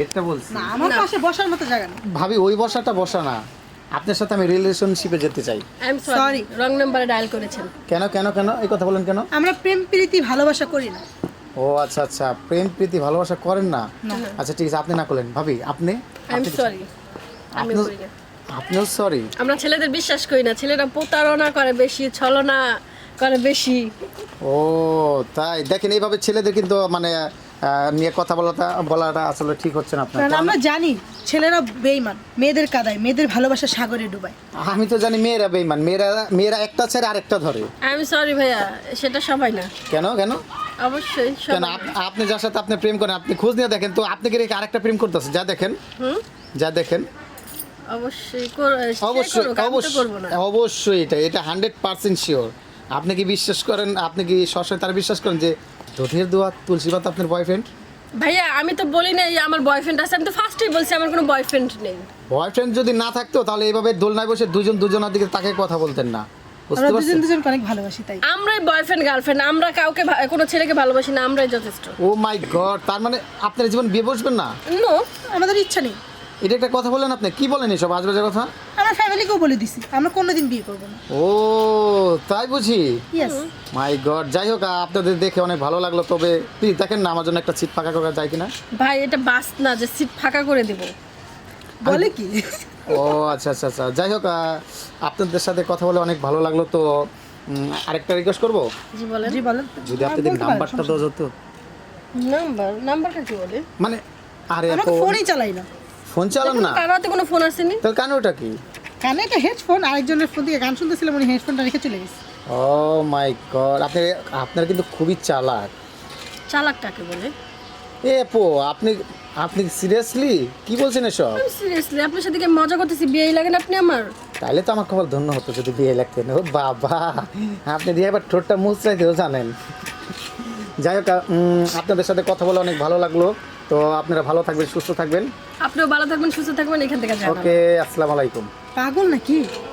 এটা বলছি না আমার পাশে বসার মতো জায়গা নেই। ভাবি ওই বসাটা বসা না, আপনার সাথে আমি রিলেশনশিপে যেতে চাই। I am sorry, Sorry. রং নাম্বারে ডায়াল করেছেন। কেন কেন কেন এই কথা বলেন কেন? আমরা প্রেম প্রীতি ভালোবাসা করি না। ও আচ্ছা আচ্ছা, প্রেম প্রীতি ভালোবাসা করেন না? না। আচ্ছা ঠিক আছে, আপনি না করলেন। ভাবি আপনি আই এম সরি, আমি আপনিও- করি না। আপনিও সরি? আমরা ছেলেদের বিশ্বাস করি না, ছেলেরা প্রতারণা করে বেশি, ছলনা করে বেশি। ও তাই? দেখেন এইভাবে ছেলেদের কিন্তু মানে নিয়ে কথা বলাটা আসলে ঠিক হচ্ছে না আপনার। কারণ কারণ আমরা জানি ছেলেরা বেঈমান, মেয়েদের কাদায়, মেয়েদের ভালোবাসা সাগরে ডুবায়। আমি তো জানি মেয়েরা বেঈমান, মেয়েরা একটা ছেড়ে আরেকটা ধরে। আই এম সরি ভাইয়া, সেটা সবাই না। কেন কেন অবশ্যই কেন? সবাই না। আপনি যার সাথে আপনি প্রেম করেন, আপনি খোঁজ নিয়ে দেখেন তো, আপনি কি রেখে আরেকটা প্রেম করতেছে? যা দেখেন, যা দেখেন। অবশ্যই অবশ্যই করবো না। অবশ্যই এটা 100% শিওর। আপনি কি বিশ্বাস করেন, আপনি কি সবসময় তার বিশ্বাস করেন যে দুধের দোয়া তুলসী পাতা আপনার বয়ফ্রেন্ড? ভাইয়া আমি তো বলি না আমার বয়ফ্রেন্ড আছে, আমি তো ফার্স্টেই বলছি আমার কোনো বয়ফ্রেন্ড নেই। বয়ফ্রেন্ড যদি না থাকতো তাহলে এইভাবে দোলনায় বসে দুজনের দিকে তাকে কথা বলতেন না, বুঝতে আমরা পারছেন? দুজনকে অনেক ভালোবাসি তাই। আমরাই বয়ফ্রেন্ড গার্লফ্রেন্ড, আমরা কাউকে কোনো ছেলেকে ভালোবাসি না, আমরাই যথেষ্ট। ও মাই গড, তার মানে আপনার জীবন বিয়ে বসবেন না? নো, আমাদের ইচ্ছা নেই। এটা একটা কথা বলেন আপনি, কি বলেন এসব আজবাজে কথা? আমরা ফ্যামিলিকেও বলে দিছি আমরা কোনোদিন বিয়ে করবো না। ও তাই বুঝি। ইয়েস। মাই গড, যাই হোক আপনাদের দেখে অনেক ভালো লাগলো। তবে প্লিজ দেখেন না আমার জন্য একটা সিট ফাঁকা করা যায় কিনা। ভাই এটা বাস না যে সিট ফাঁকা করে দেব। বলে কি? ও আচ্ছা আচ্ছা আচ্ছা, যাই হোক আপনাদের সাথে কথা বলে অনেক ভালো লাগলো। তো আরেকটা রিকোয়েস্ট করবো, জি বলেন। জি বলেন। যদি আপনাদের বলতে পারেন, নাম্বারটা সমস্যা দেওয়া যেত। নাম্বারটা কি বলে? মানে আরে নেই। আমরা আপু তো ফোনই চালাই না। ফোন চালান না? কারো হাতে কোনো ফোন আসেনি। তাহলে কেন ওটা কি? কানে একটা হেডফোন, আরেকজনের ফোন থেকে গান শুনতেছিলাম, উনি হেডফোনটা রেখে চলে গেছে। ও মাই গড, আপনার কিন্তু খুবই চালাক। চালাকটাকে বলে? এ আপু আপনি আপনি সিরিয়াসলি কি বলছেন এসব? আমি সিরিয়াসলি আপনার সাথে কি মজা করতেছি, বিয়েই লাগেন আপনি আমার। তাহলে তো আমার কপাল ধন্য হতো যদি বিয়ে লাগতেন। ও বাবা, আপনি দিয়ে এবার ঠোঁটটা মুচড়াইতেও জানেন। যাই হোক আপনাদের সাথে কথা বলে অনেক ভালো লাগলো। তো আপনারা ভালো থাকবেন, সুস্থ থাকবেন। আপনিও ভালো থাকবেন, সুস্থ থাকবেন, এখান থেকে যান। ওকে, আসসালামু আলাইকুম। পাগল নাকি?